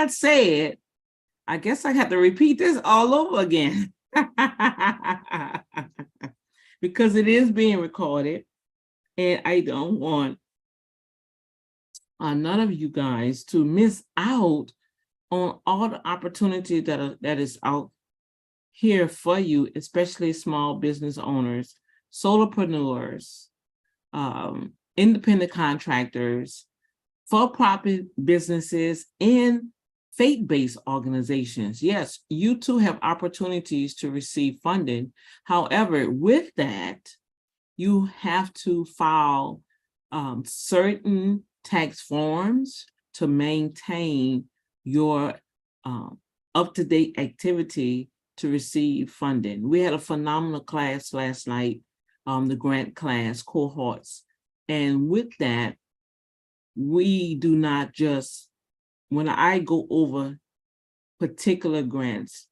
that said, I guess I have to repeat this all over again because it is being recorded, and I don't want none of you guys to miss out on all the opportunity that is out here for you, especially small business owners, solopreneurs, independent contractors, for-profit businesses, and faith-based organizations. Yes, you too have opportunities to receive funding. However, with that, you have to file certain tax forms to maintain your up-to-date activity to receive funding. We had a phenomenal class last night, the grant class, cohorts. And with that, we do not just, when I go over particular grants,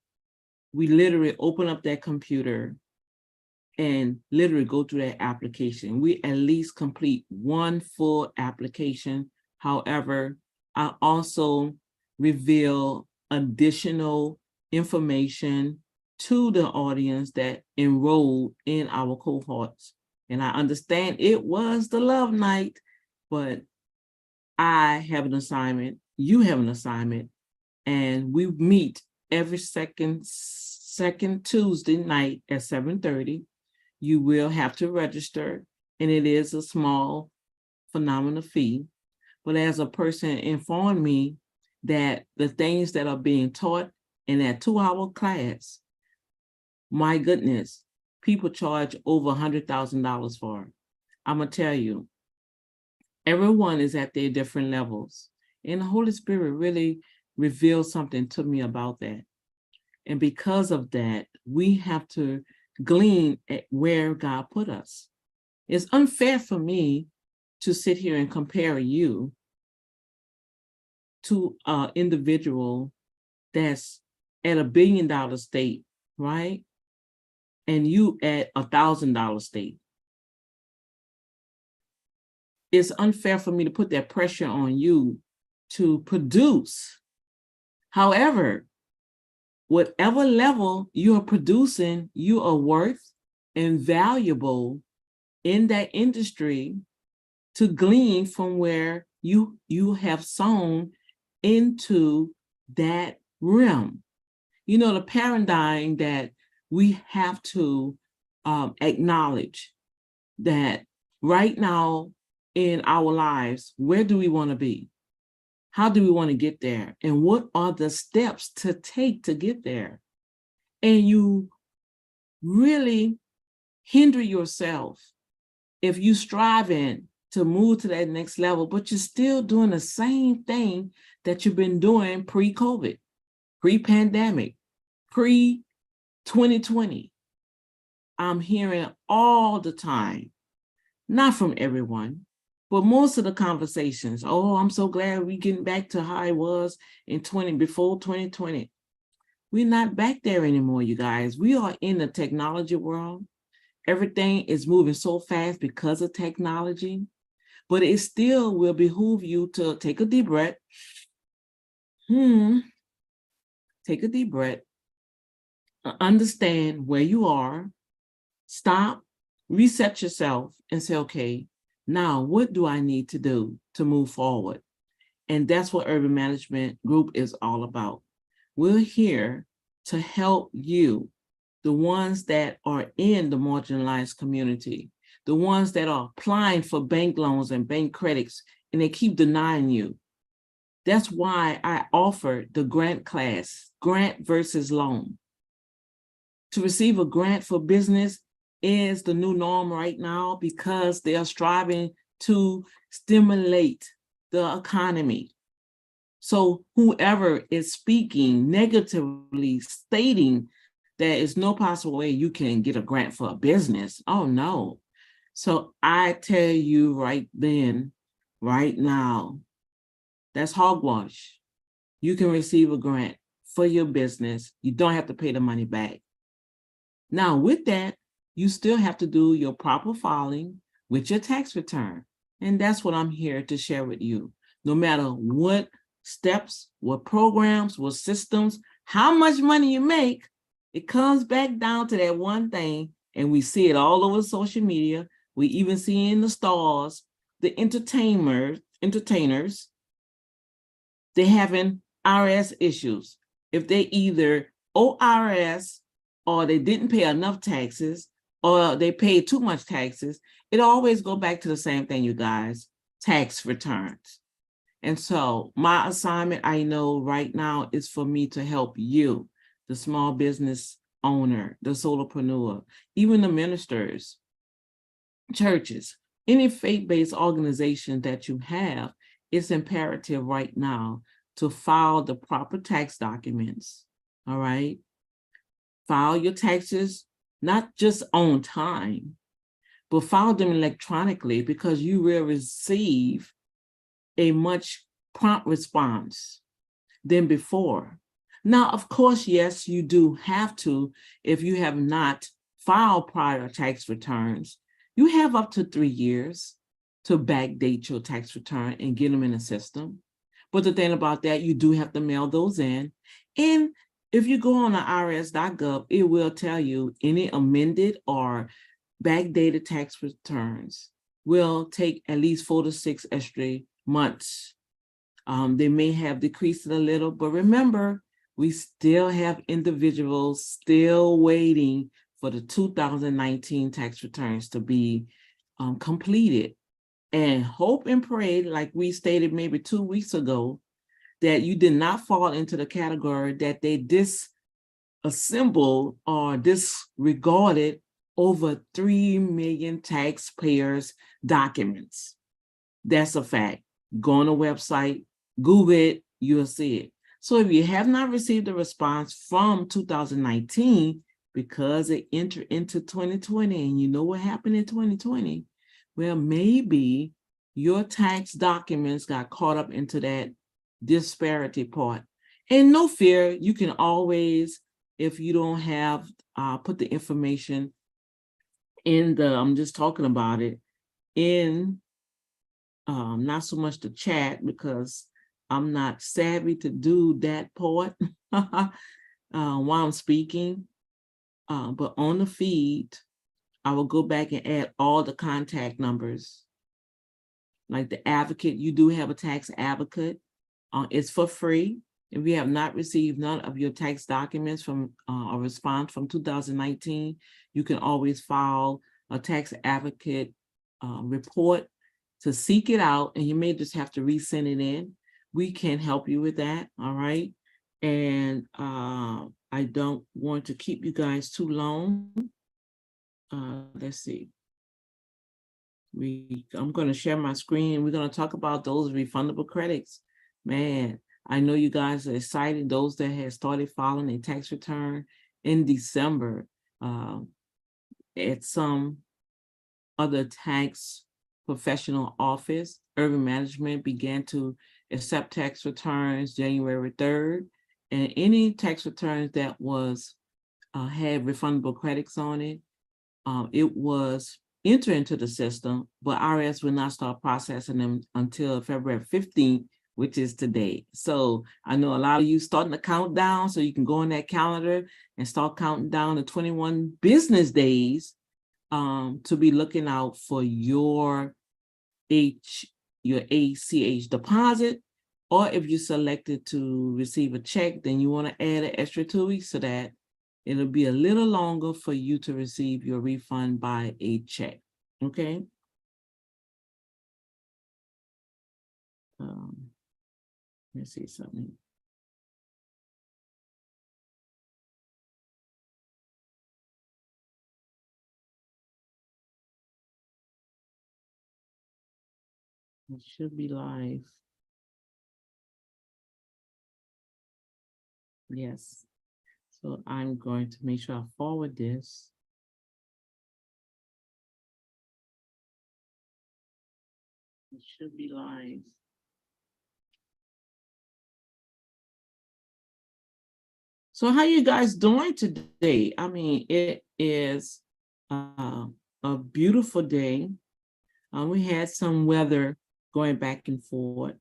we literally open up that computer and literally go through that application. We at least complete one full application. However, I also reveal additional information to the audience that enrolled in our cohorts. And I understand it was the love night, but I have an assignment, you have an assignment, and we meet every second Tuesday night at 7:30. You will have to register, and it is a small, phenomenal fee. But as a person informed me that the things that are being taught in that 2-hour class, my goodness, people charge over $100,000 for it. I'm gonna tell you, everyone is at their different levels, and the Holy Spirit really revealed something to me about that. And because of that, we have to glean at where God put us. It's unfair for me to sit here and compare you to an individual that's at $1 billion state, right? And you at $1,000 state. It's unfair for me to put that pressure on you to produce. However, whatever level you are producing, you are worth and valuable in that industry to glean from where you have sown into that realm. You know, the paradigm that we have to acknowledge that right now in our lives, where do we want to be? How do we want to get there? And what are the steps to take to get there? And you really hinder yourself if you striving to move to that next level, but you're still doing the same thing that you've been doing pre-COVID, pre-pandemic, pre-2020. I'm hearing all the time, not from everyone, but most of the conversations, oh, I'm so glad we're getting back to how it was before 2020. We're not back there anymore, you guys. We are in the technology world. Everything is moving so fast because of technology, but it still will behoove you to take a deep breath. Take a deep breath. Understand where you are. Stop, reset yourself, and say, okay, now what do I need to do to move forward? And that's what Ervin Management Group is all about. We're here to help you, the ones that are in the marginalized community, the ones that are applying for bank loans and bank credits, and they keep denying you. That's why I offer the grant class, grant versus loan. To receive a grant for business is the new norm right now because they are striving to stimulate the economy. So whoever is speaking negatively, stating there is no possible way you can get a grant for a business, oh no. So I tell you right then, right now, that's hogwash. You can receive a grant for your business. You don't have to pay the money back. Now with that, you still have to do your proper filing with your tax return. And that's what I'm here to share with you. No matter what steps, what programs, what systems, how much money you make, it comes back down to that one thing. And we see it all over social media. We even see in the stores, the entertainers, they having IRS issues. If they either owe IRS or they didn't pay enough taxes or they paid too much taxes, it always go back to the same thing, you guys, tax returns. And so my assignment, I know right now, is for me to help you, the small business owner, the solopreneur, even the ministers, churches, any faith-based organization that you have. It's imperative right now to file the proper tax documents, all right? File your taxes, not just on time, but file them electronically, because you will receive a much prompt response than before. Now, of course, yes, you do have to, if you have not filed prior tax returns, you have up to 3 years to backdate your tax return and get them in the system. But the thing about that, you do have to mail those in. And if you go on the irs.gov, it will tell you any amended or backdated tax returns will take at least 4 to 6 extra months. They may have decreased it a little, but remember, we still have individuals still waiting for the 2019 tax returns to be completed. And hope and pray, like we stated maybe 2 weeks ago, that you did not fall into the category that they disassembled or disregarded over 3 million taxpayers' documents. That's a fact. Go on the website, Google it, you'll see it. So if you have not received a response from 2019, because it entered into 2020, and you know what happened in 2020, well, maybe your tax documents got caught up into that disparity part. And no fear, you can always, if you don't have, put the information in the, I'm just talking about it, in not so much the chat, because I'm not savvy to do that part while I'm speaking. But on the feed, I will go back and add all the contact numbers. Like the advocate, you do have a tax advocate. It's for free. If you have not received none of your tax documents from a response from 2019, you can always file a tax advocate report to seek it out, and you may just have to resend it in. We can help you with that, all right? And I don't want to keep you guys too long. Let's see. I'm going to share my screen. We're going to talk about those refundable credits. Man, I know you guys are excited. Those that have started filing a tax return in December at some other tax professional office, Ervin Management began to accept tax returns January 3rd, and any tax returns that was had refundable credits on it, it was entered into the system, but IRS will not start processing them until February 15th, which is today. So I know a lot of you starting to count down, so you can go on that calendar and start counting down the 21 business days to be looking out for your ACH deposit, or if you selected to receive a check, then you want to add an extra 2 weeks so that it'll be a little longer for you to receive your refund by a check. Okay. Let's see something. It should be live. Yes. So I'm going to make sure I forward this. It should be live. So how you guys doing today? I mean, it is a beautiful day. We had some weather going back and forth.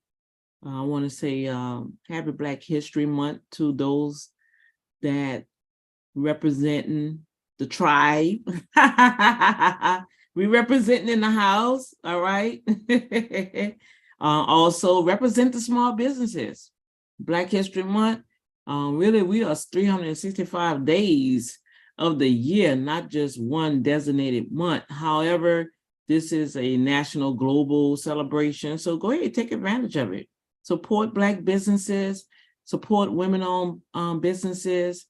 I want to say Happy Black History Month to those that representing the tribe. We representing in the house, all right? Also represent the small businesses. Black History Month, really we are 365 days of the year, not just one designated month. However, this is a national global celebration, so go ahead, take advantage of it. Support Black businesses, support women-owned businesses.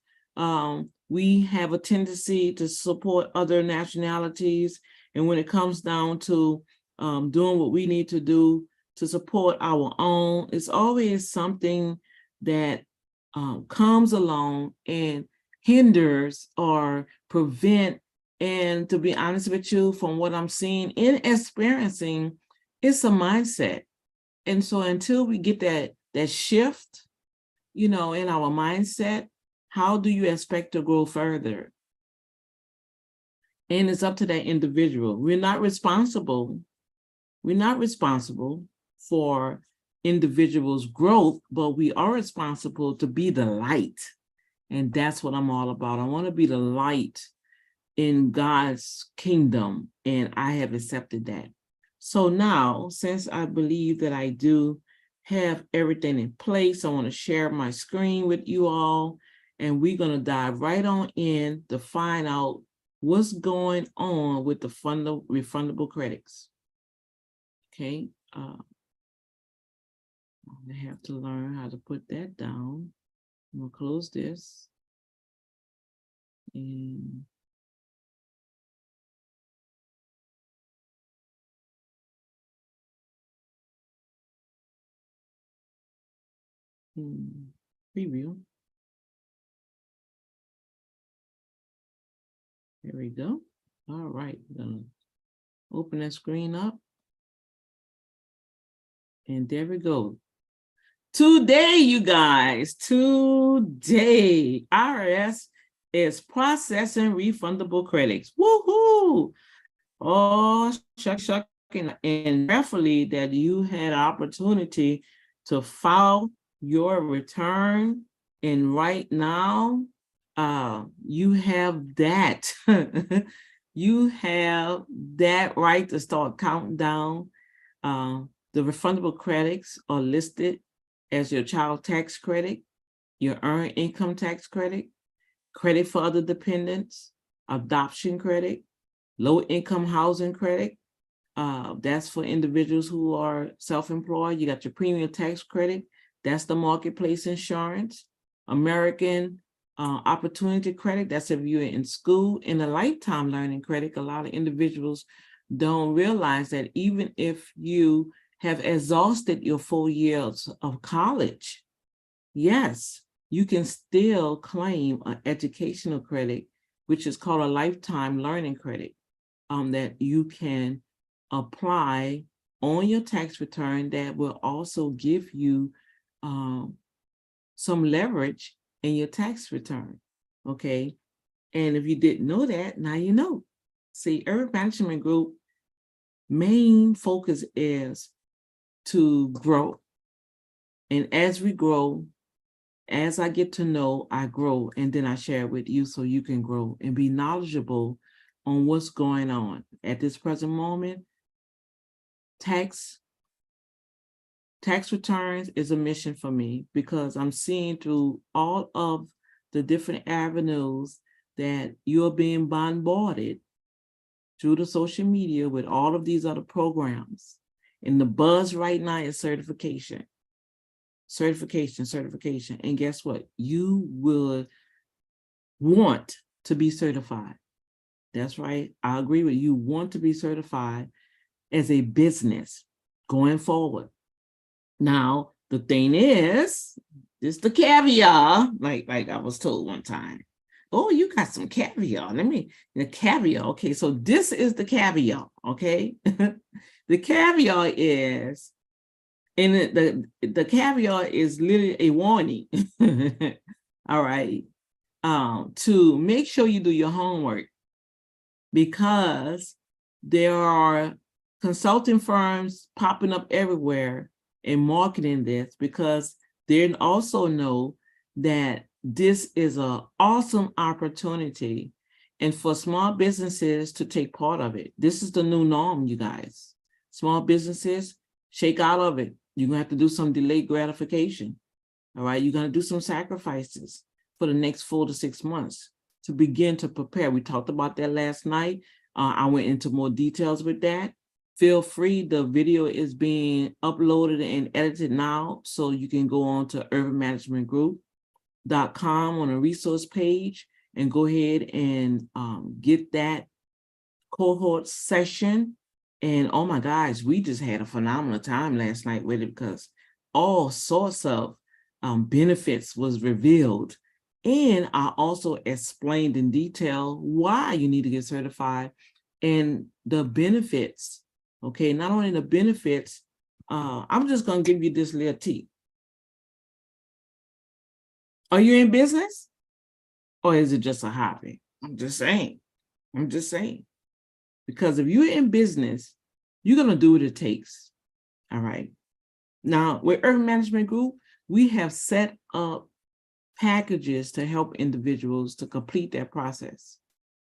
We have a tendency to support other nationalities. And when it comes down to doing what we need to do to support our own, it's always something that comes along and hinders or prevent. And to be honest with you, from what I'm seeing and experiencing, it's a mindset. And so until we get that shift, in our mindset, how do you expect to grow further? And it's up to that individual. We're not responsible for individuals' growth, but we are responsible to be the light. And that's what I'm all about. I want to be the light in God's kingdom, and I have accepted that. So now, since I believe that I do have everything in place, I want to share my screen with you all, and we're going to dive right on in to find out what's going on with the refundable credits. Okay, I have to learn how to put that down. I'm going to close this. And preview. There we go. All right, we're gonna open that screen up. And there we go. Today, you guys, today, IRS is processing refundable credits. Woohoo! Oh, shucking. And prayerfully that you had opportunity to file your return. And right now, you have that. You have that right to start counting down. The refundable credits are listed as your child tax credit, your earned income tax credit, credit for other dependents, adoption credit, low income housing credit. That's for individuals who are self-employed. You got your premium tax credit. That's the marketplace insurance. American opportunity credit. That's if you're in school. And a lifetime learning credit. A lot of individuals don't realize that even if you have exhausted your 4 years of college, yes, you can still claim an educational credit, which is called a lifetime learning credit, that you can apply on your tax return that will also give you some leverage in your tax return, okay? And if you didn't know that, now you know. See, Ervin Management Group main focus is to grow. And as we grow, as I get to know, I grow, and then I share it with you so you can grow and be knowledgeable on what's going on. At this present moment, tax returns is a mission for me because I'm seeing through all of the different avenues that you're being bombarded through the social media with all of these other programs. And the buzz right now is certification. And guess what? You will want to be certified. That's right. I agree with you. Want to be certified as a business going forward. Now, the thing is, this is the caveat, like I was told one time. Oh, you got some caviar. The caviar. Okay, so this is the caveat, okay? The caveat is, and the caveat is literally a warning, all right, to make sure you do your homework, because there are consulting firms popping up everywhere and marketing this, because they also know that this is an awesome opportunity and for small businesses to take part of it. This is the new norm, you guys. Small businesses, shake out of it. You're going to have to do some delayed gratification. All right. You're going to do some sacrifices for the next 4 to 6 months to begin to prepare. We talked about that last night. I went into more details with that. Feel free. The video is being uploaded and edited now, so you can go on to ervinmanagementgroup.com on a resource page and go ahead and get that cohort session. And oh my gosh, we just had a phenomenal time last night with it, because all sorts of benefits was revealed. And I also explained in detail why you need to get certified and the benefits. Okay, not only the benefits, I'm just going to give you this little tip. Are you in business? Or is it just a hobby? I'm just saying. Because if you're in business, you're going to do what it takes. All right. Now, with Ervin Management Group, we have set up packages to help individuals to complete that process.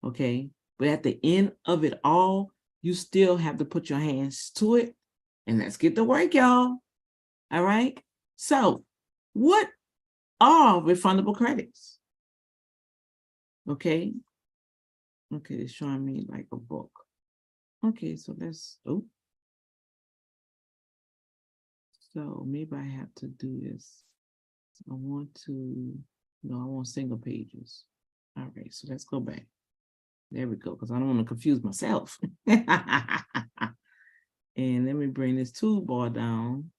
Okay. But at the end of it all, you still have to put your hands to it. And let's get to work, y'all. All right. So what are refundable credits? Okay. Okay, it's showing me like a book. Okay, so let's, so maybe I have to do this. I want single pages. All right, so let's go back. There we go, because I don't want to confuse myself. And let me bring this toolbar down,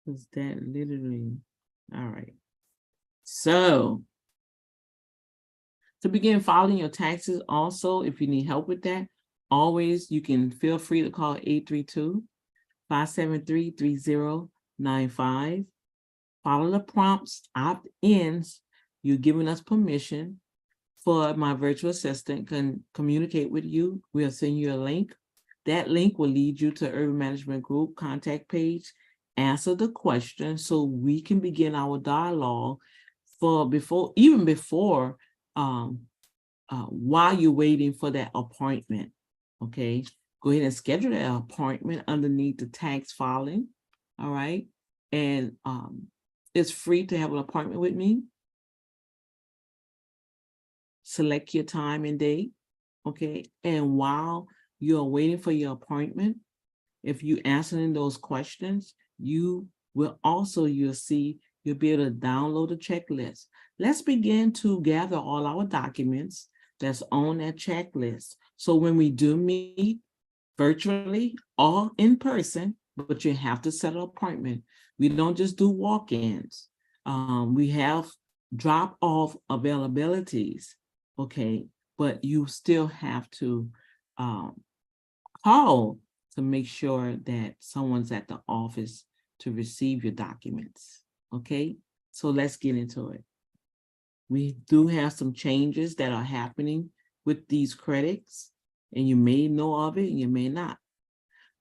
because that literally, all right. So to begin filing your taxes, also, if you need help with that, always you can feel free to call 832-573-3095. Follow the prompts, opt-ins. You're giving us permission for my virtual assistant can communicate with you. We'll send you a link. That link will lead you to Ervin Management Group contact page. Answer the question so we can begin our dialogue while you're waiting for that appointment. Okay, go ahead and schedule that appointment underneath the tax filing. All right, and it's free to have an appointment with me. Select your time and date. Okay, and while you're waiting for your appointment, if you answering those questions, you'll be able to download a checklist. Let's begin to gather all our documents that's on that checklist. So when we do meet virtually or in person, but you have to set an appointment. We don't just do walk-ins. We have drop-off availabilities, okay? But you still have to call to make sure that someone's at the office to receive your documents, okay? So let's get into it. We do have some changes that are happening with these credits, and you may know of it and you may not,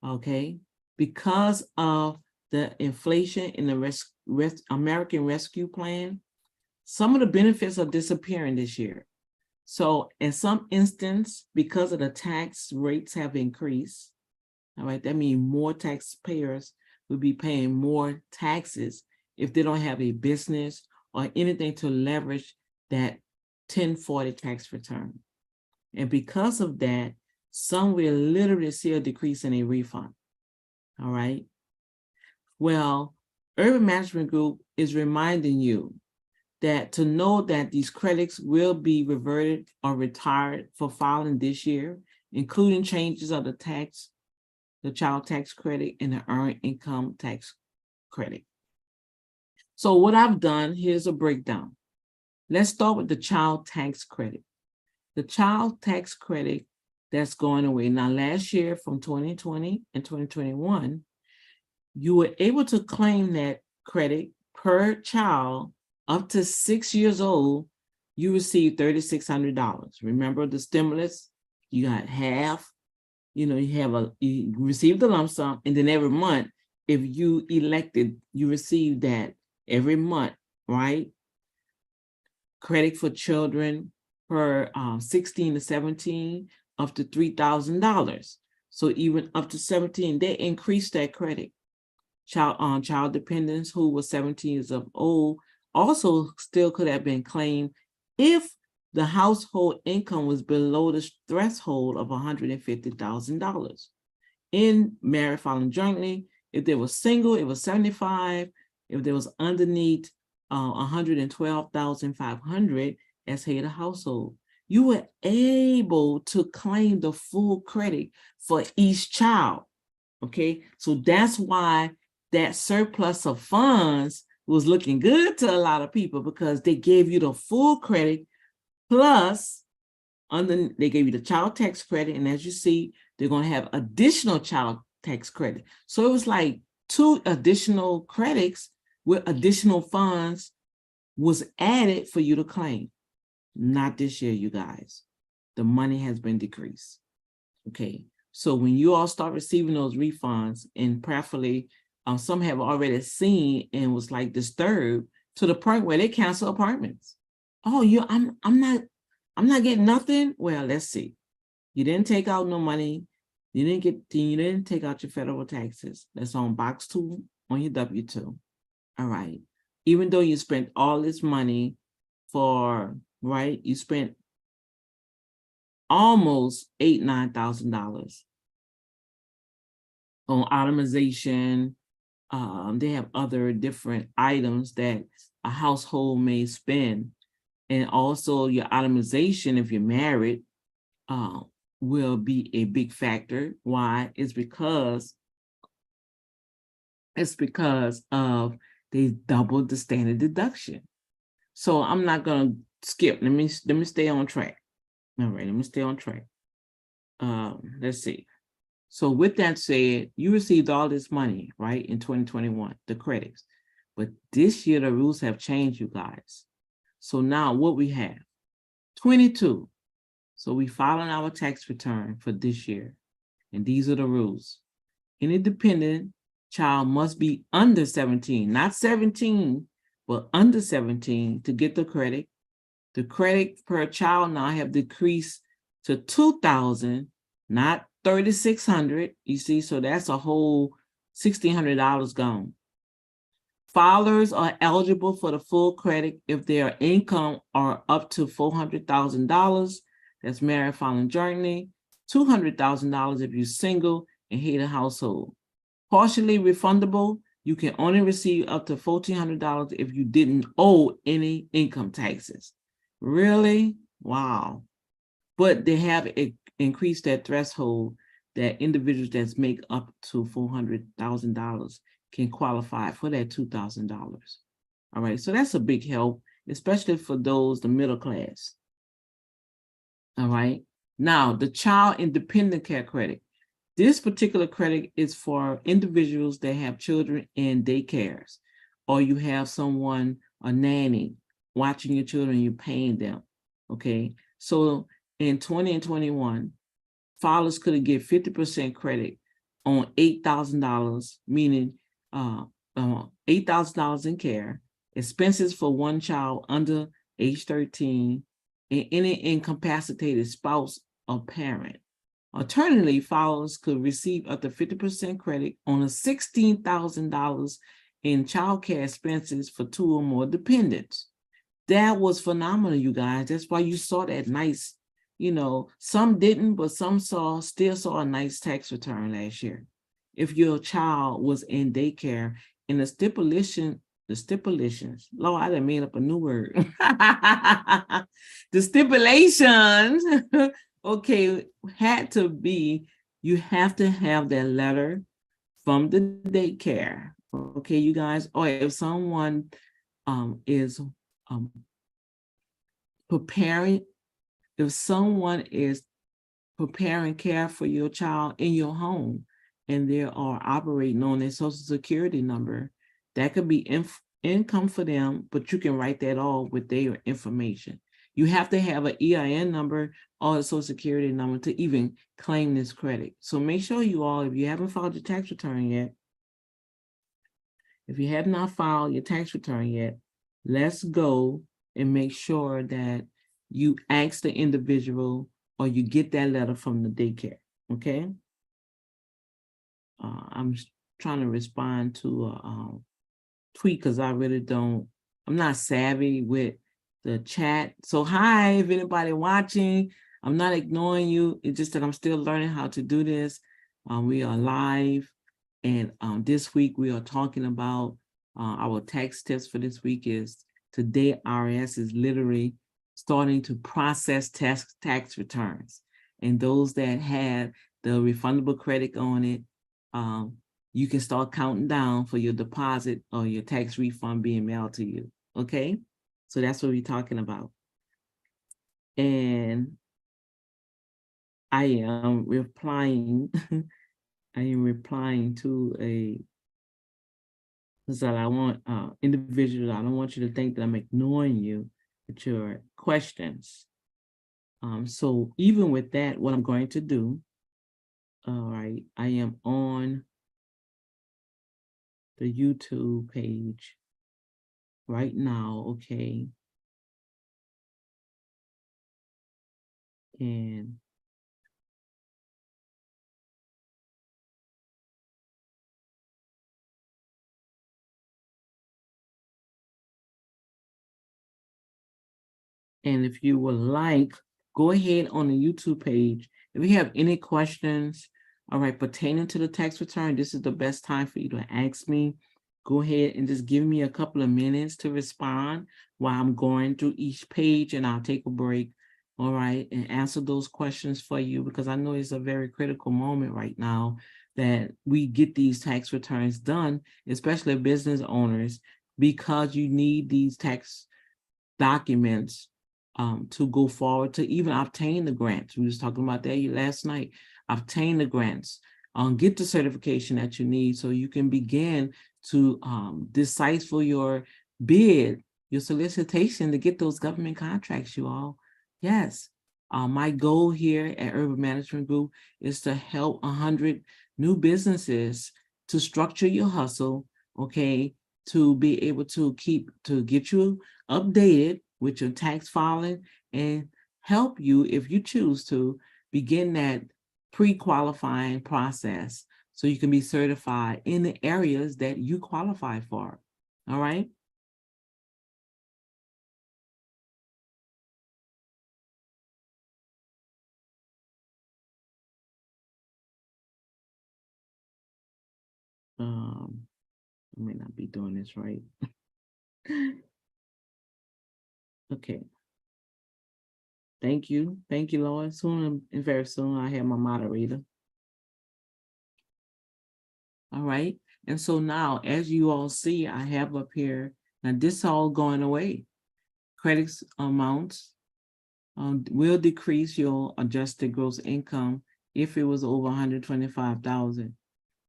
okay? Because of the inflation in the American Rescue Plan, some of the benefits are disappearing this year. So in some instance, because of the tax rates have increased, all right, that means more taxpayers will be paying more taxes if they don't have a business or anything to leverage that 1040 tax return. And because of that, some will literally see a decrease in a refund. All right. Well, Ervin Management Group is reminding you that to know that these credits will be reverted or retired for filing this year, including changes of the child tax credit and the earned income tax credit. So what I've done, here's a breakdown. Let's start with the child tax credit. The child tax credit that's going away. Now, last year from 2020 and 2021, you were able to claim that credit per child up to 6 years old. You received $3,600. Remember the stimulus? You got half you know, you receive the lump sum, and then every month, if you elected, you receive that every month, right? Credit for children for 16 to 17 up to $3,000. So even up to 17, they increased that credit. Child dependents who was 17 years of old also still could have been claimed if the household income was below the threshold of $150,000. In married filing jointly, if they were single, it was 75. If there was underneath 112,500 as head of household, you were able to claim the full credit for each child. Okay, so that's why that surplus of funds was looking good to a lot of people, because they gave you the full credit, plus they gave you the child tax credit, and as you see, they're going to have additional child tax credit. So it was like 2 additional credits with additional funds was added for you to claim. Not this year, you guys. The money has been decreased. Okay, so when you all start receiving those refunds, and prayerfully, some have already seen and was like disturbed to the point where they cancel apartments. Oh, I'm not getting nothing. Well, let's see. You didn't take out no money. You didn't take out your federal taxes. That's on box 2 on your W-2. All right. Even though you spent all this money for, right? You spent almost $9,000 on automation. They have other different items that a household may spend. And also your automation, if you're married, will be a big factor. Why? It's because of they doubled the standard deduction. So I'm not gonna skip. Let me stay on track. All right, let me stay on track. Let's see. So with that said, you received all this money, right, in 2021, the credits. But this year, the rules have changed, you guys. So now what we have, 22. So we filing our tax return for this year. And these are the rules. Any dependent child must be under 17, not 17, but under 17 to get the credit. The credit per child now have decreased to $2,000, not $3,600. You see, so that's a whole $1,600 gone. Filers are eligible for the full credit if their income are up to $400,000. That's married filing jointly. $200,000 if you're single and head of household. Partially refundable, you can only receive up to $1,400 if you didn't owe any income taxes. Really? Wow. But they have increased that threshold that individuals that make up to $400,000 can qualify for that $2,000. All right, so that's a big help, especially for those, the middle class. All right, now the child independent care credit. This particular credit is for individuals that have children in daycares, or you have someone, a nanny, watching your children, you're paying them. Okay, so in 20 and 21, filers could get 50% credit on $8,000, meaning $8,000 in care, expenses for one child under age 13, and any incapacitated spouse or parent. Alternatively, filers could receive up to 50% credit on a $16,000 in child care expenses for 2 or more dependents. That was phenomenal, you guys. That's why you saw that nice, you know, some didn't, but some still saw a nice tax return last year. If your child was in daycare, and the stipulations, Lord, I done made up a new word. The stipulations, okay, had to be, you have to have that letter from the daycare. Okay, you guys, or if someone is preparing, if someone is preparing care for your child in your home, and they are operating on their social security number, that could be income for them, but you can write that all with their information. You have to have an EIN number or a Social Security number to even claim this credit. So make sure you all, if you haven't filed your tax return yet, if you have not filed your tax return yet, let's go and make sure that you ask the individual or you get that letter from the daycare, okay? I'm trying to respond to a tweet because I really don't, I'm not savvy with the chat. So hi, if anybody watching, I'm not ignoring you. It's just that I'm still learning how to do this. We are live, and this week we are talking about our tax tips for this week is today IRS is literally starting to process tax returns. And those that have the refundable credit on it, you can start counting down for your deposit or your tax refund being mailed to you, okay? So that's what we're talking about. And I am replying, to a, that I want individuals, I don't want you to think that I'm ignoring you with your questions. So even with that, what I'm going to do, all right, I am on the YouTube page right now, okay? And if you would like, go ahead on the YouTube page. If you have any questions, all right, pertaining to the tax return, this is the best time for you to ask me. Go ahead and just give me a couple of minutes to respond while I'm going through each page, and I'll take a break, all right, and answer those questions for you, because I know it's a very critical moment right now that we get these tax returns done, especially business owners, because you need these tax documents to go forward to even obtain the grants. We was talking about that last night. Obtain the grants, get the certification that you need so you can begin to decipher your bid, your solicitation to get those government contracts, you all. Yes. My goal here at Ervin Management Group is to help 100 new businesses to structure your hustle, okay, to be able to get you updated with your tax filing and help you, if you choose to, begin that pre-qualifying process so you can be certified in the areas that you qualify for. All right. I may not be doing this right. Okay. Thank you, Lord. Soon and very soon I have my moderator. All right. And so now, as you all see, I have up here, now this all going away. Credit amounts will decrease your adjusted gross income if it was over 125,000.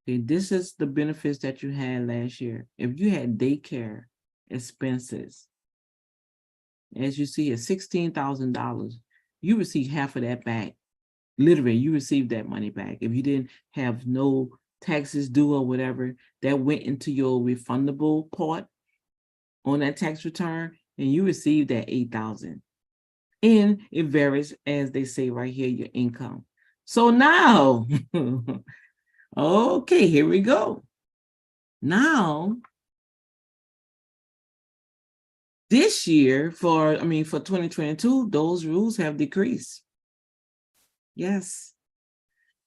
Okay, this is the benefits that you had last year. If you had daycare expenses, as you see, it's $16,000. You receive half of that back. Literally, you received that money back. If you didn't have no taxes due or whatever, that went into your refundable part on that tax return, and you received that $8,000. And it varies, as they say right here, your income. So now, okay, here we go. Now, this year, for 2022, those rules have decreased. Yes.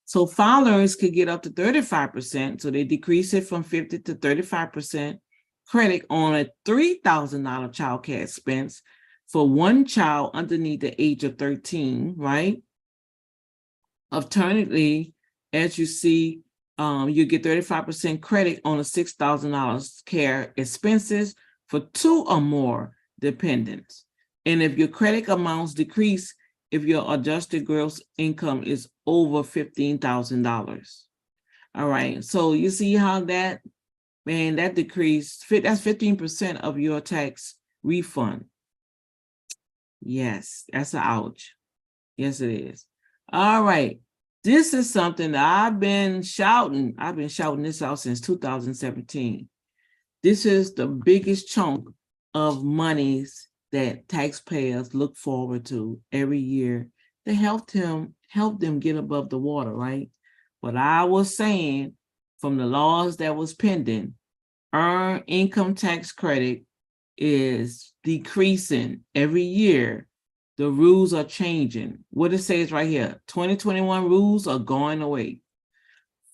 So filers could get up to 35%. So they decrease it from 50 to 35% credit on a $3,000 child care expense for one child underneath the age of 13, right? Alternatively, as you see, you get 35% credit on a $6,000 care expenses for two or more dependents. And if your credit amounts decrease, if your adjusted gross income is over $15,000. All right, so you see how that, man, that decreased, that's 15% of your tax refund. Yes, that's an ouch. Yes, it is. All right. This is something that I've been shouting. I've been shouting this out since 2017. This is the biggest chunk of monies that taxpayers look forward to every year to help them get above the water, right? But I was saying from the laws that was pending, earned income tax credit is decreasing every year. The rules are changing. What it says right here, 2021 rules are going away.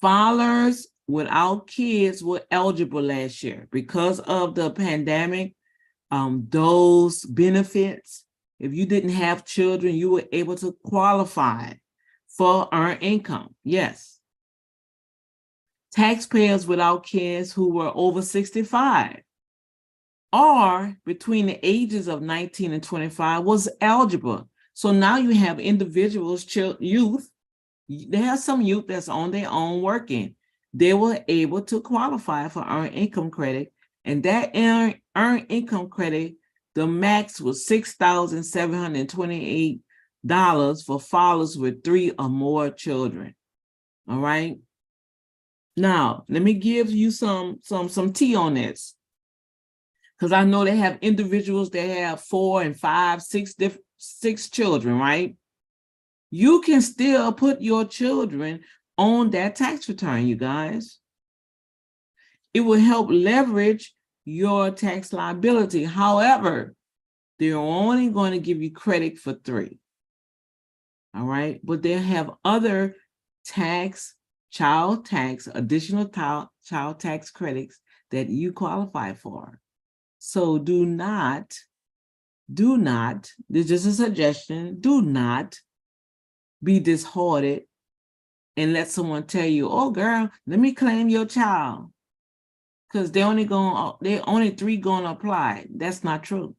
Fathers without kids were eligible last year because of the pandemic. Those benefits, if you didn't have children, you were able to qualify for earned income. Yes. Taxpayers without kids who were over 65 or between the ages of 19 and 25 was eligible. So now you have individuals, youth, they have some youth that's on their own working. They were able to qualify for earned income credit, and that earned income credit, the max was $6,728 for fathers with 3 or more children. All right. Now, let me give you some tea on this, because I know they have individuals that have 4 and 5, 6 children, right? You can still put your children on that tax return, you guys. It will help leverage your tax liability. However, they're only going to give you credit for 3. All right, but they have other child tax, additional child tax credits that you qualify for. So do not, this is just a suggestion, do not be disheartened and let someone tell you, oh girl, let me claim your child, because they're only 3 going to apply. That's not true.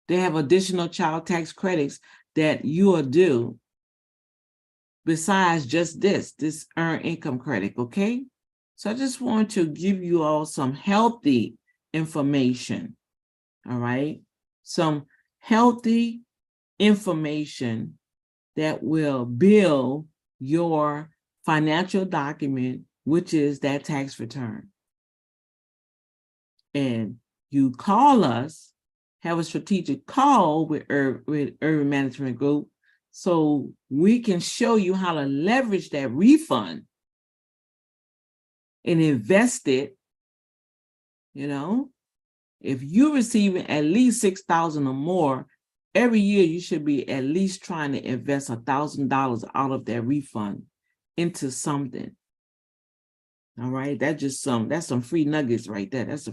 They have additional child tax credits that you are due besides just this earned income credit, okay? So I just want to give you all some healthy information, all right? Some healthy information that will build your financial document, which is that tax return. And you call us, have a strategic call with Ervin Management Group, so we can show you how to leverage that refund and invest it. You know, if you're receiving at least $6,000 or more, every year you should be at least trying to invest $1,000 out of that refund into something. All right, that's some free nuggets right there. That's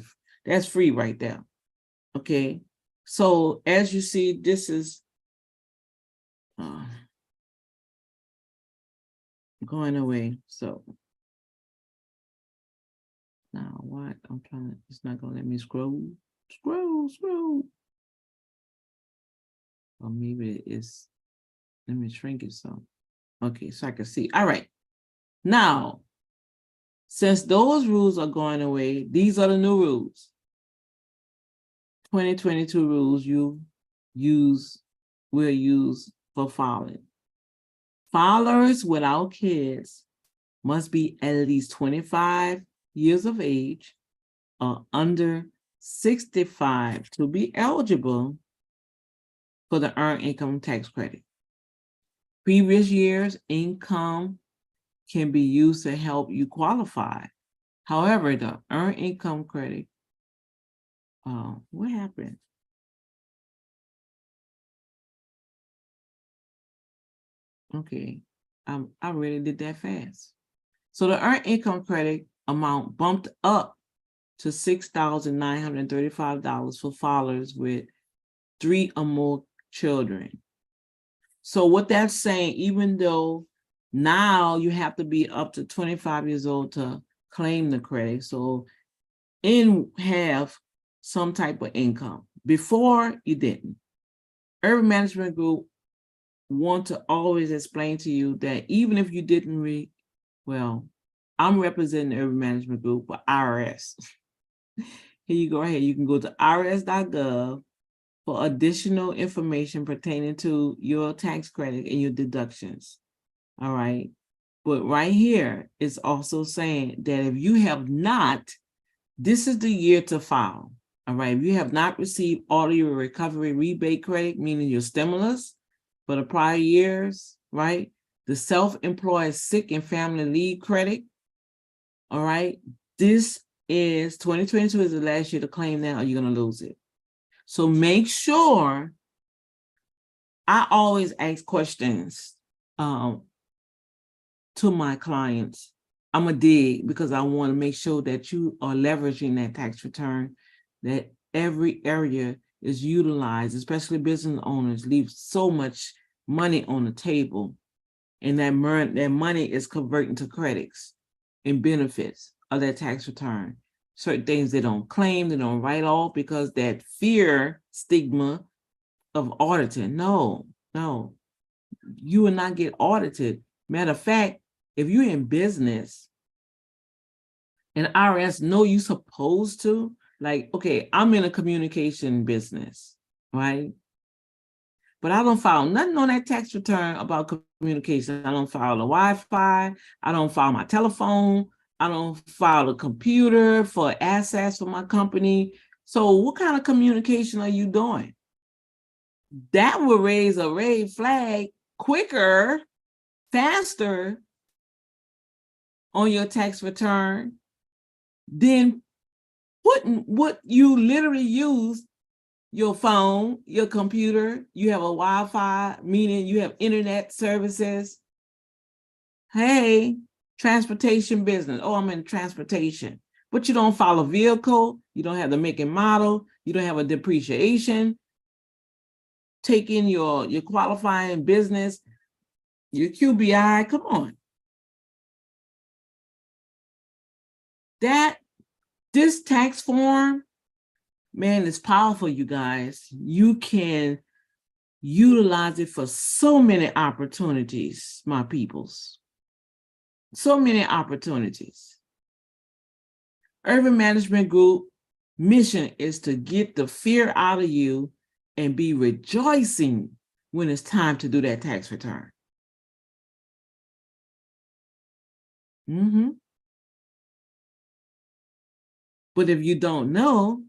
free right there. Okay, so as you see, this is going away. So now what? It's not gonna let me scroll. Or maybe it's, let me shrink it some. Okay, so I can see. All right. Now, since those rules are going away, these are the new rules. 2022 rules will use for filing. Filers without kids must be at least 25 years of age or under 65 to be eligible for the earned income tax credit. Previous year's income can be used to help you qualify. However, the earned income credit, what happened? Okay, I really did that fast. So the earned income credit amount bumped up to $6,935 for filers with 3 or more children. So what that's saying, even though now you have to be up to 25 years old to claim the credit, so have some type of income. Before, you didn't. Ervin Management Group want to always explain to you that even if you didn't well, I'm representing Ervin Management Group for IRS. Here you go ahead. You can go to irs.gov for additional information pertaining to your tax credit and your deductions. All right. But right here, it's also saying that if you have not, this is the year to file. All right. If you have not received all of your recovery rebate credit, meaning your stimulus for the prior years, right? The self-employed sick and family leave credit. All right. This is 2022 is the last year to claim that, or you're going to lose it. So make sure, I always ask questions to my clients. I'm going to dig because I want to make sure that you are leveraging that tax return, that every area is utilized, especially business owners leave so much money on the table, and that money is converting to credits and benefits of that tax return. Certain things they don't claim, they don't write off because that fear stigma of auditing. No, you will not get audited. Matter of fact, if you're in business and IRS know you supposed to, like, okay, I'm in a communication business, right? But I don't file nothing on that tax return about communication. I don't file the Wi-Fi. I don't file my telephone. I don't file the computer for assets for my company. So what kind of communication are you doing? That will raise a red flag quicker, faster on your tax return than putting what you literally use, your phone, your computer, you have a Wi-Fi, meaning you have internet services. Hey, transportation business. Oh, I'm in transportation. But you don't file a vehicle, you don't have the make and model, you don't have a depreciation. Take in your qualifying business, your QBI, come on. This tax form, man, is powerful, you guys. You can utilize it for so many opportunities, my peoples. So many opportunities. Ervin Management Group mission is to get the fear out of you and be rejoicing when it's time to do that tax return. But if you don't know,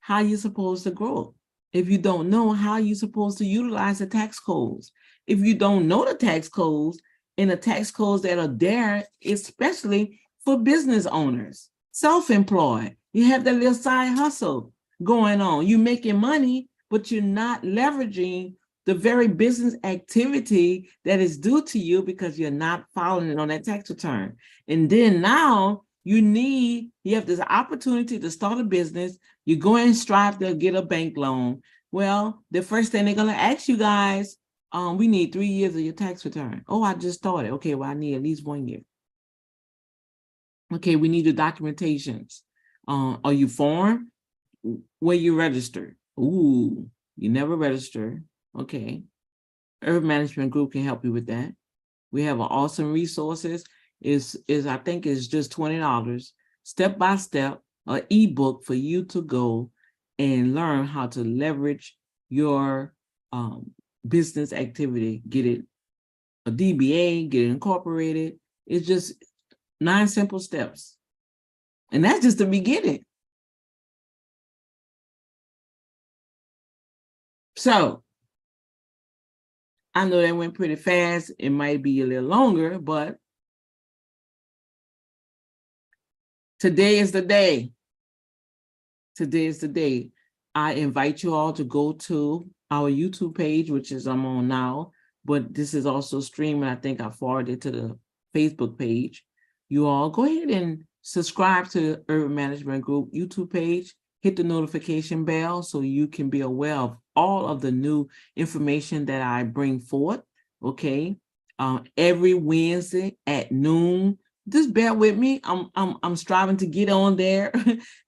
how you're supposed to grow? If you don't know how you're supposed to utilize the tax codes, if you don't know the tax codes and the tax codes that are there, especially for business owners, self-employed, you have that little side hustle going on. You're making money, but you're not leveraging the very business activity that is due to you because you're not following it on that tax return. And then now you have this opportunity to start a business. You go and strive to get a bank loan. Well, the first thing they're going to ask you guys, we need 3 years of your tax return. Oh, I just started. Okay, well, I need at least 1 year. Okay, we need the documentations. Are you foreign? Where you registered? Ooh, you never register. Okay. Ervin Management Group can help you with that. We have an awesome resources. I think it's just $20, step by step, an ebook for you to go and learn how to leverage your business activity, get it a DBA, get it incorporated. It's just 9 simple steps. And that's just the beginning. So I know that went pretty fast. It might be a little longer, but today is the day. Today is the day. I invite you all to go to our YouTube page, which is I'm on now, but this is also streaming. I think I forwarded to the Facebook page. You all go ahead and subscribe to Ervin Management Group YouTube page. Hit the notification bell so you can be aware of all of the new information that I bring forth. Okay, every Wednesday at noon. Just bear with me. I'm striving to get on there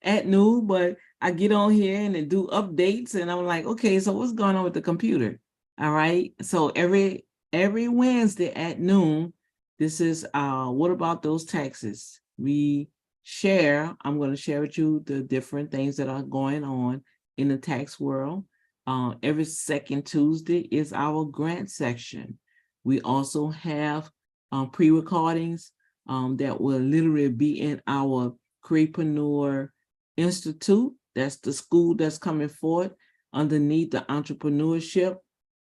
at noon, but I get on here and then do updates, and I'm like, okay, so what's going on with the computer? All right. So every Wednesday at noon, this is what about those taxes? We share. I'm going to share with you the different things that are going on in the tax world. Every second Tuesday is our grant section. We also have pre-recordings that will literally be in our Createpreneur Institute. That's the school that's coming forth underneath the entrepreneurship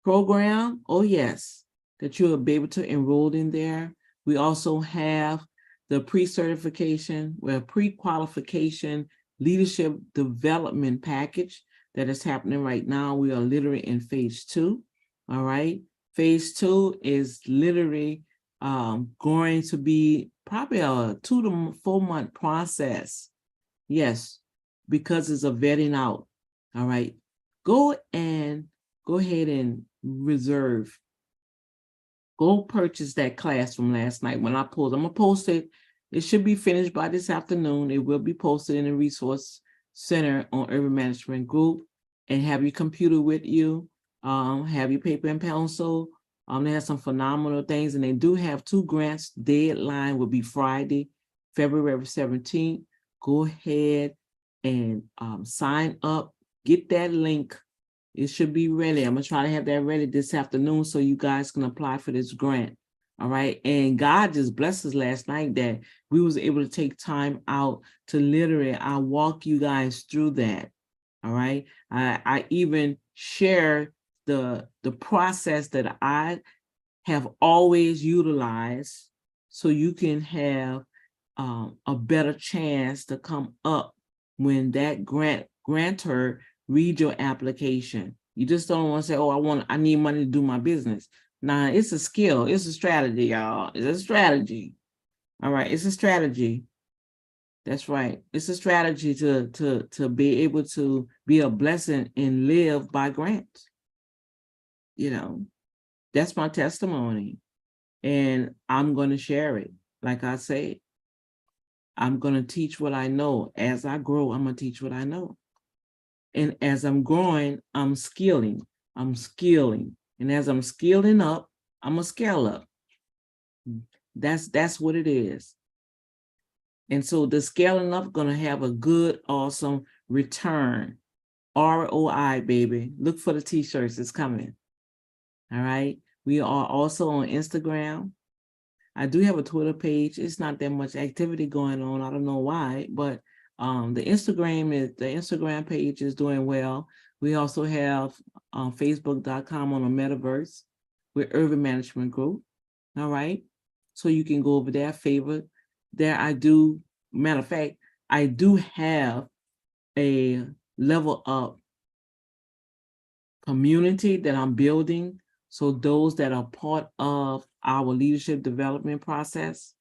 program. Oh, yes, that you'll be able to enroll in there. We also have the pre-certification, pre-qualification leadership development package that is happening right now. We are literally in phase 2. All right. Phase 2 is literally going to be probably a 2 to 4 month process. Yes, because it's a vetting out. All right. Go ahead and reserve. Go purchase that class from last night when I pulled. I'm going to post it. It should be finished by this afternoon. It will be posted in the resource center on Ervin Management Group. And have your computer with you. Have your paper and pencil. They have some phenomenal things. And they do have 2 grants. Deadline will be Friday, February 17th. Go ahead and sign up. Get that link. It should be ready. I'm going to try to have that ready this afternoon so you guys can apply for this grant. All right. And God just blessed us last night that we was able to take time out to literally, I'll walk you guys through that. All right. I even share the process that I have always utilized so you can have a better chance to come up when that grantor read your application. You just don't want to say, oh, I need money to do my business. Nah, it's a skill. It's a strategy, y'all. It's a strategy. All right. It's a strategy. That's right. It's a strategy to be able to be a blessing and live by grants. You know, that's my testimony. And I'm going to share it. Like I said, I'm going to teach what I know. As I grow, I'm going to teach what I know. And as I'm growing, I'm skilling. I'm skilling. And as I'm skilling up, I'm going to scale up. That's what it is. And so the scaling up going to have a good, awesome return. ROI, baby. Look for the t-shirts. It's coming. All right. We are also on Instagram. I do have a Twitter page. It's not that much activity going on. I don't know why, but the Instagram page is doing well. We also have Facebook.com on the metaverse with Ervin Management Group. All right. So you can go over there, favorite. There matter of fact, I do have a level up community that I'm building. So those that are part of our leadership development process,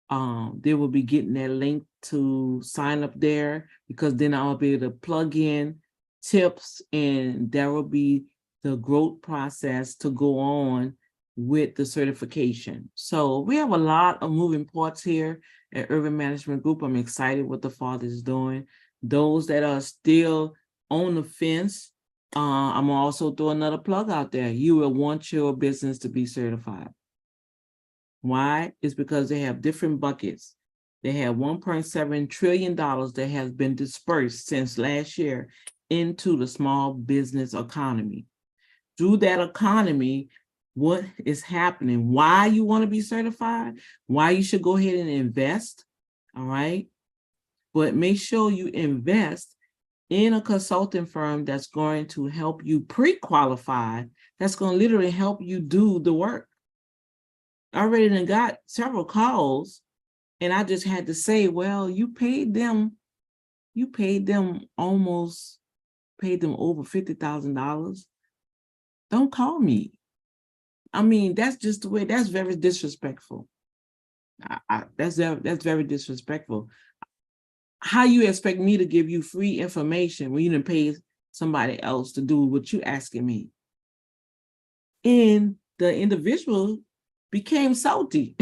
they will be getting that link to sign up there, because then I'll be able to plug in tips and there will be the growth process to go on with the certification. So we have a lot of moving parts here at Ervin Management Group. I'm excited what the Father is doing. Those that are still on the fence, I'm also throw another plug out there. You will want your business to be certified. Why? It's because they have different buckets. They have $1.7 trillion that has been dispersed since last year into the small business economy. Through that economy, what is happening? Why you want to be certified? Why you should go ahead and invest? All right. But make sure you invest in a consulting firm that's going to help you pre-qualify, that's going to literally help you do the work. I already got several calls, and I just had to say, well, you paid them over $50,000. Don't call me. I mean, that's just the way. That's very disrespectful. That's very disrespectful. How you expect me to give you free information when you didn't pay somebody else to do what you asking me? And the individual became salty.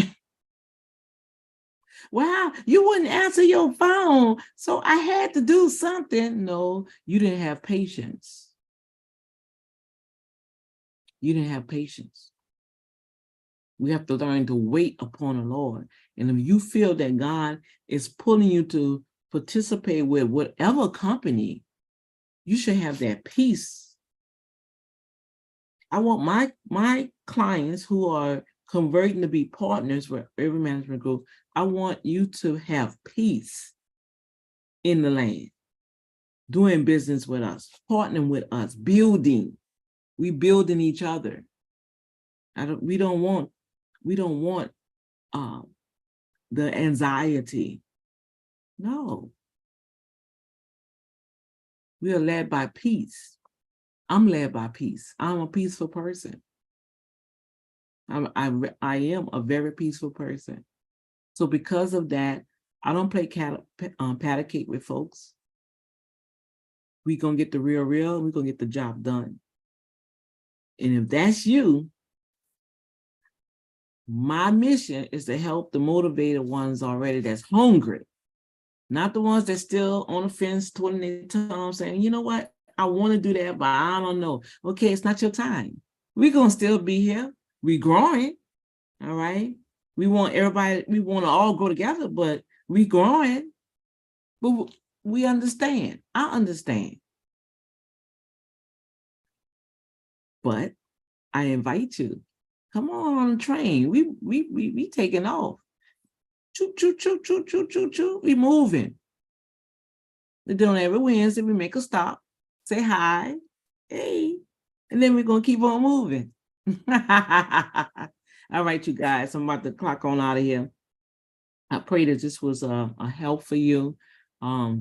Wow, you wouldn't answer your phone, so I had to do something. No, you didn't have patience. You didn't have patience. We have to learn to wait upon the Lord. And if you feel that God is pulling you to participate with whatever company, you should have that peace I want my clients who are converting to be partners with Ervin Management Group, I want you to have peace in the land, doing business with us, partnering with us, building. We building each other. We don't want the anxiety. No. We are led by peace. I'm led by peace. I'm a peaceful person. I am a very peaceful person. So because of that, I don't play patty cake with folks. We're going to get the real, we're going to get the job done. And if that's you, my mission is to help the motivated ones already that's hungry, not the ones that's still on the fence, twiddling their tongue, saying, you know what, I want to do that, but I don't know. Okay, it's not your time. We're going to still be here. We're growing, all right? We want everybody, we want to all grow together, but we're growing. But we understand. I understand. But I invite you, come on the train. We taking off. Choo, choo, choo, choo, choo, choo, choo. We moving. We're doing every Wednesday. We make a stop, say hi, hey, and then we're going to keep on moving. All right, you guys, I'm about to clock on out of here. I pray that this was a help for you.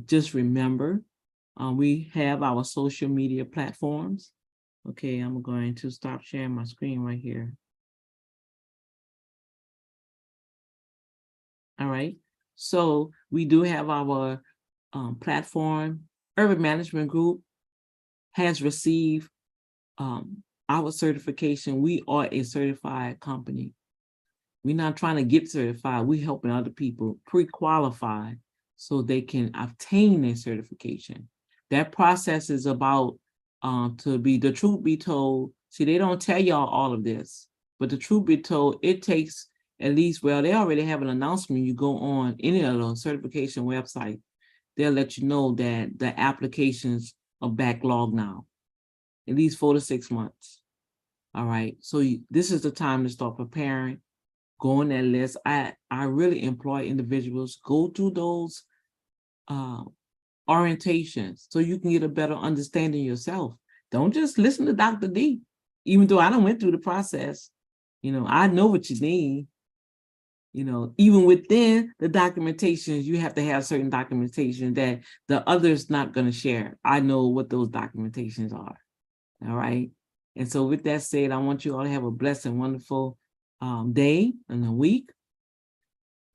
Just remember, we have our social media platforms. Okay, I'm going to stop sharing my screen right here. All right, so we do have our platform. Ervin Management Group has received our certification. We are a certified company. We're not trying to get certified. We're helping other people pre-qualify so they can obtain their certification. That process is about the truth be told. See, they don't tell y'all all of this, but the truth be told, it takes at least, well, they already have an announcement. You go on any of the certification website, they'll let you know that the applications are backlogged now, at least 4 to 6 months. All right, so this is the time to start preparing. Go on that list. I really employ individuals, go through those orientations so you can get a better understanding yourself. Don't just listen to Dr. D, even though I done went through the process. You know, I know what you need. You know, even within the documentations, you have to have certain documentation that the other's not going to share. I know what those documentations are. All right. And so with that said, I want you all to have a blessed and wonderful day and a week.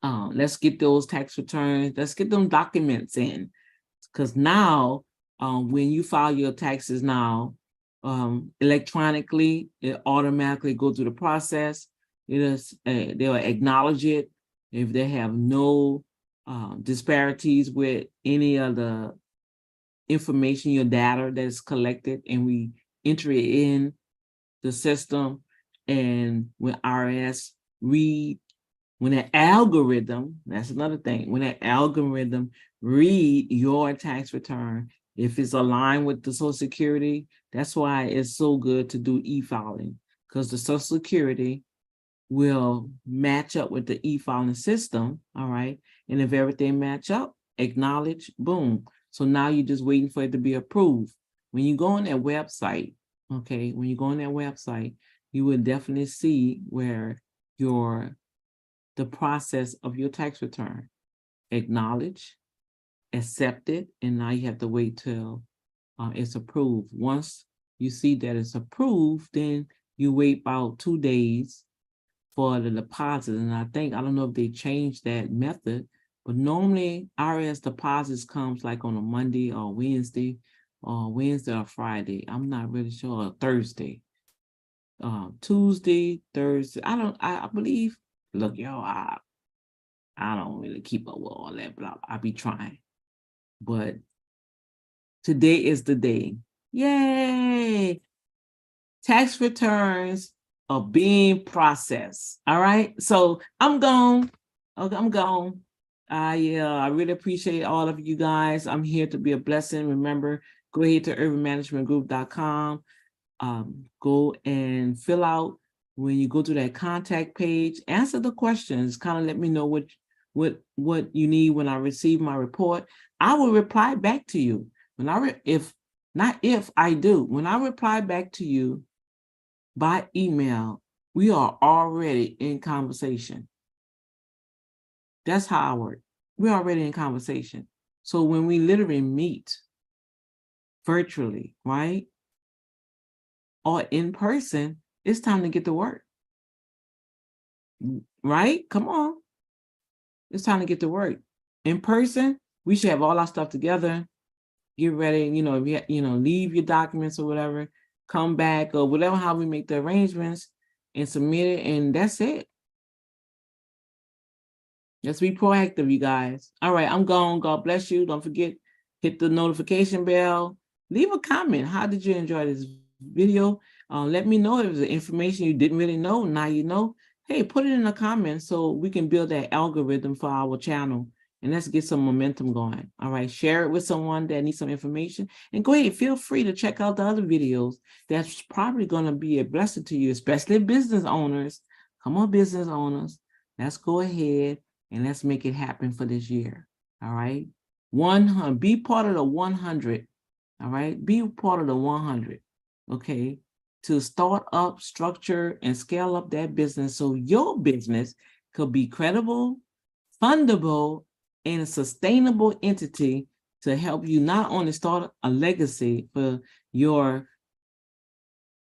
Let's get those tax returns. Let's get them documents in. Because now, when you file your taxes now, electronically, it automatically goes through the process. It is, they'll acknowledge it if they have no disparities with any of the information, your data that is collected, and we enter it in the system. And when IRS read, when that algorithm, that's another thing, when that algorithm read your tax return, if it's aligned with the Social Security, that's why it's so good to do e-filing, because the Social Security will match up with the e-filing system, all right? And if everything match up, acknowledge, boom. So now you're just waiting for it to be approved. When you go on that website, okay, when you go on that website, you will definitely see where the process of your tax return, acknowledge, accept it, and now you have to wait till it's approved. Once you see that it's approved, then you wait about 2 days for the deposit. And I don't know if they changed that method, but normally IRS deposits comes like on a Monday or Wednesday or Friday. I'm not really sure, or Thursday. Tuesday, Thursday. I believe, look, y'all, I don't really keep up with all that, but I be trying. But today is the day. Yay! Tax returns are being processed. All right. So I'm gone. Okay, I'm gone. Yeah, I really appreciate all of you guys. I'm here to be a blessing. Remember, go ahead to urbanmanagementgroup.com. go and fill out when you go to that contact page, answer the questions, kind of let me know what you need when I receive my report. I will reply back to you. When I reply back to you by email, we are already in conversation. That's how I work. We're already in conversation. So when we literally meet virtually, right? Or in person, it's time to get to work. Right? Come on. It's time to get to work. In person, we should have all our stuff together. Get ready, if you leave your documents or whatever, come back or whatever, how we make the arrangements and submit it, and that's it. Let's be proactive, you guys. All right, I'm gone. God bless you. Don't forget, hit the notification bell. Leave a comment. How did you enjoy this video? Let me know if there's information you didn't really know. Now you know. Hey, put it in the comments so we can build that algorithm for our channel. And let's get some momentum going. All right, share it with someone that needs some information. And go ahead, feel free to check out the other videos. That's probably going to be a blessing to you, especially business owners. Come on, business owners. Let's go ahead and let's make it happen for this year. All right. 100. Be part of the 100. All right. Be part of the 100. Okay. To start up, structure, and scale up that business so your business could be credible, fundable, and a sustainable entity to help you not only start a legacy for your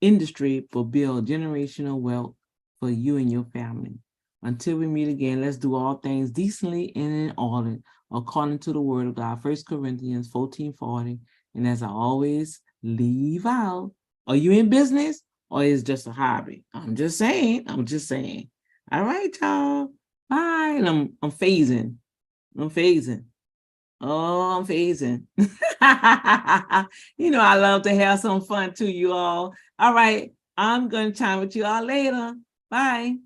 industry, but build generational wealth for you and your family. Until we meet again, let's do all things decently and in order, according to the word of God, 1 Corinthians 14:40. And as I always leave out, are you in business or is it just a hobby? I'm just saying. All right, y'all. Bye. And I'm phasing. Oh, I'm phasing. I love to have some fun too, you all. All right. I'm going to chime with you all later. Bye.